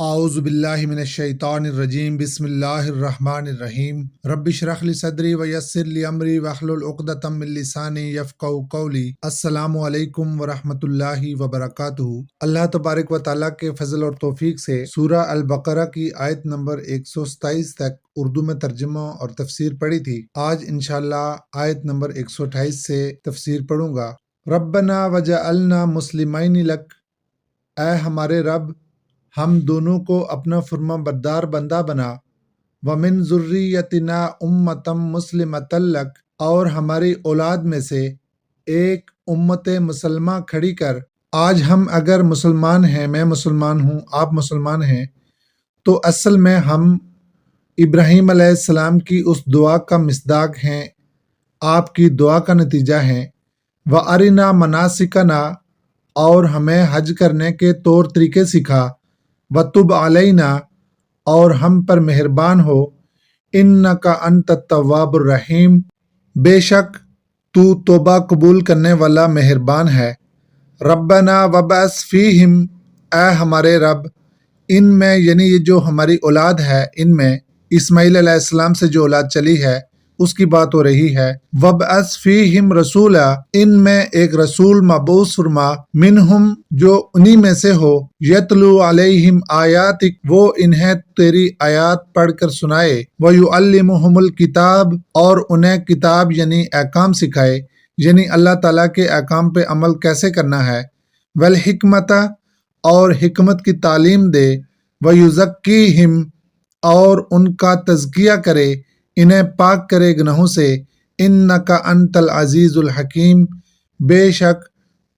اعوذ باللہ من الشیطان الرجیم بسم اللہ الرحمن الرحیم رب اشرح لی صدری ویسر لی امری واحلل عقدۃ من لسانی یفقہوا قولی۔ السلام علیکم ورحمۃ اللہ وبرکاتہ۔ اللہ تبارک و تعالیٰ کے فضل اور توفیق سے سورہ البقرہ کی آیت نمبر 127 تک اردو میں ترجمہ اور تفسیر پڑھی تھی۔ آج انشاءاللہ آیت نمبر 128 سے تفسیر پڑھوں گا۔ ربنا وجعلنا مسلمین لک، اے ہمارے رب ہم دونوں کو اپنا فرما بردار بندہ بنا، وَمِن ذُرِّيَّتِنَا أُمَّةً مُسْلِمَةً لَكَ، اور ہماری اولاد میں سے ایک امت مسلمہ کھڑی کر۔ آج ہم اگر مسلمان ہیں، میں مسلمان ہوں، آپ مسلمان ہیں، تو اصل میں ہم ابراہیم علیہ السلام کی اس دعا کا مصداق ہیں، آپ کی دعا کا نتیجہ ہیں۔ وَأَرِنَا مَنَاسِكَنَا، اور ہمیں حج کرنے کے طور طریقے سکھا۔ وَتُبْ عَلَيْنَا، اور ہم پر مہربان ہو۔ إِنَّكَ أَنْتَ التَّوَّابُ الرَّحِيمُ، بے شک تو توبہ قبول کرنے والا مہربان ہے۔ رَبَّنَا وَابْعَثْ فِيهِمْ، اے ہمارے رب ان میں، یعنی یہ جو ہماری اولاد ہے، ان میں اسماعیل علیہ السلام سے جو اولاد چلی ہے اس کی بات ہو رہی ہے۔ وَابْعَثْ فِيهِمْ رَسُولًا، ان میں ایک رسول مبعوث فرما، منہم جو انہی میں سے ہو، یتلو علیہم آیاتک، وہ انہیں تیری آیات پڑھ کر سنائے، وَيُعَلِّمُهُمُ الْكِتَابَ، اور انہیں کتاب یعنی احکام سکھائے، یعنی اللہ تعالیٰ کے احکام پہ عمل کیسے کرنا ہے، وَالْحِکْمَةَ، اور حکمت کی تعلیم دے، وَيُزَكِّيهِمْ، اور ان کا تزکیہ کرے، انہیں پاک کرے گناہوں سے۔ اِنَّكَ أَنْتَ الْعَزِيزُ الْحَكِيمُ، بے شک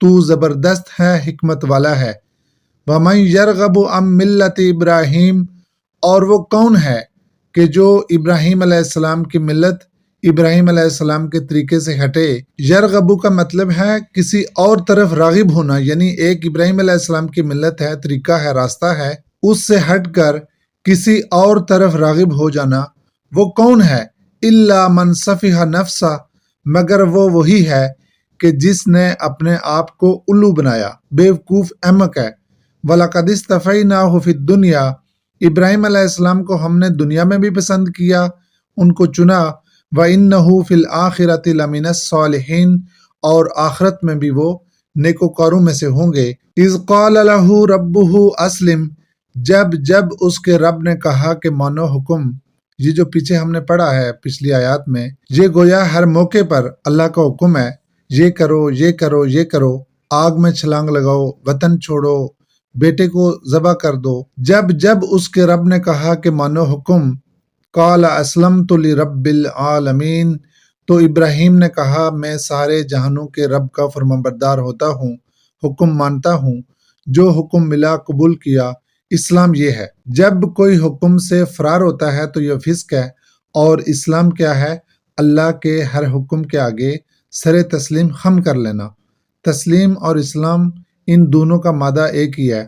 تو زبردست ہے، حکمت والا ہے۔ وَمَنْ يَرْغَبُ عَنْ مِلَّةِ إِبْرَاهِيمَ، اور وہ کون ہے کہ جو ابراہیم علیہ السلام کی ملت، ابراہیم علیہ السلام کے طریقے سے ہٹے۔ یرغبو کا مطلب ہے کسی اور طرف راغب ہونا، یعنی ایک ابراہیم علیہ السلام کی ملت ہے، طریقہ ہے، راستہ ہے، اس سے ہٹ کر کسی اور طرف راغب ہو جانا۔ وہ کون ہے؟ إِلَّا مَنْ سَفِهَ نَفْسَهُ، مگر وہ وہی ہے کہ جس نے اپنے آپ کو الو بنایا، بیوقوف احمق ہے۔ وَلَقَدِ اصْطَفَيْنَاهُ فِي الدُّنْيَا، ابراہیم علیہ السلام کو ہم نے دنیا میں بھی پسند کیا، ان کو چنا۔ وَإِنَّهُ فِي الْآخِرَةِ لَمِنَ الصَّالِحِينَ، اور آخرت میں بھی وہ نیکوکاروں میں سے ہوں گے۔ إِذْ قَالَ لَهُ رَبُّهُ أَسْلِمْ، جب اس کے رب نے کہا کہ مانو حکم۔ یہ جو پیچھے ہم نے پڑھا ہے پچھلی آیات میں، یہ گویا ہر موقع پر اللہ کا حکم ہے، یہ کرو، یہ کرو، یہ کرو، آگ میں چھلانگ لگاؤ، وطن چھوڑو، بیٹے کو ذبح کر دو۔ جب اس کے رب نے کہا کہ مانو حکم، قال اسلمت لرب العالمین، تو ابراہیم نے کہا میں سارے جہانوں کے رب کا فرمانبردار ہوتا ہوں، حکم مانتا ہوں، جو حکم ملا قبول کیا۔ اسلام یہ ہے، جب کوئی حکم سے فرار ہوتا ہے تو یہ فسق ہے، اور اسلام کیا ہے؟ اللہ کے ہر حکم کے آگے سر تسلیم خم کر لینا۔ تسلیم اور اسلام ان دونوں کا مادہ ایک ہی ہے۔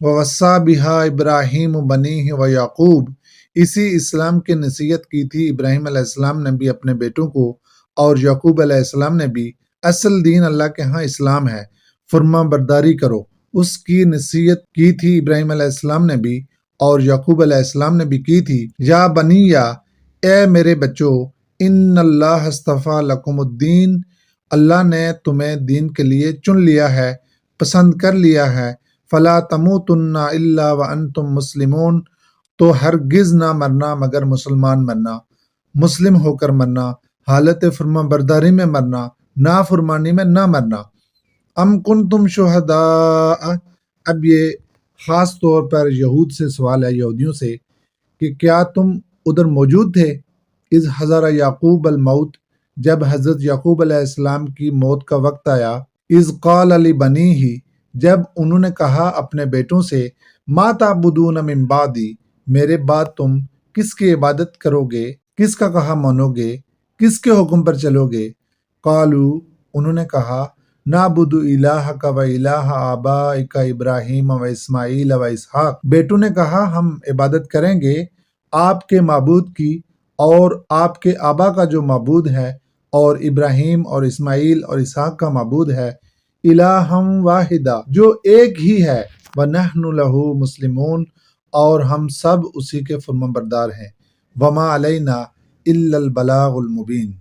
وَوَصَّى بِهَا إِبْرَاهِيمُ بَنِيهِ وَيَعْقُوبُ، اسی اسلام کی نصیحت کی تھی ابراہیم علیہ السلام نے بھی اپنے بیٹوں کو، اور یعقوب علیہ السلام نے بھی۔ اصل دین اللہ کے ہاں اسلام ہے، فرما برداری کرو، اس کی نصیحت کی تھی ابراہیم علیہ السلام نے بھی، اور یعقوب علیہ السلام نے بھی کی تھی۔ یا بنیا، اے میرے بچو، ان اللہ اصطفیٰ لکم الدین، اللہ نے تمہیں دین کے لیے چن لیا ہے، پسند کر لیا ہے۔ فلا تموتن الا وانتم مسلمون، تو ہرگز نہ مرنا مگر مسلمان مرنا، مسلم ہو کر مرنا، حالت فرما برداری میں مرنا، نافرمانی میں نہ مرنا۔ ام کنتم شہداء، اب یہ خاص طور پر یہود سے سوال ہے، یہودیوں سے، کہ کیا تم ادھر موجود تھے؟ اذ حضر یعقوب الموت، جب حضرت یعقوب علیہ السلام کی موت کا وقت آیا۔ اذ قال لبنیہ، جب انہوں نے کہا اپنے بیٹوں سے، ما تعبدون من بعدی، میرے بعد تم کس کی عبادت کرو گے، کس کا کہا مانو گے، کس کے حکم پر چلو گے؟ قالو، انہوں نے کہا، نعبد الہک و الہ آبائک ابراہیم و اسماعیل و اسحاق، بیٹوں نے کہا ہم عبادت کریں گے آپ کے معبود کی، اور آپ کے آبا کا جو معبود ہے، اور ابراہیم اور اسماعیل اور اسحاق کا معبود ہے، الہم واحدہ، جو ایک ہی ہے، ونحن لہ مسلمون، اور ہم سب اسی کے فرمانبردار ہیں۔ وما علینا الا البلاغ المبین۔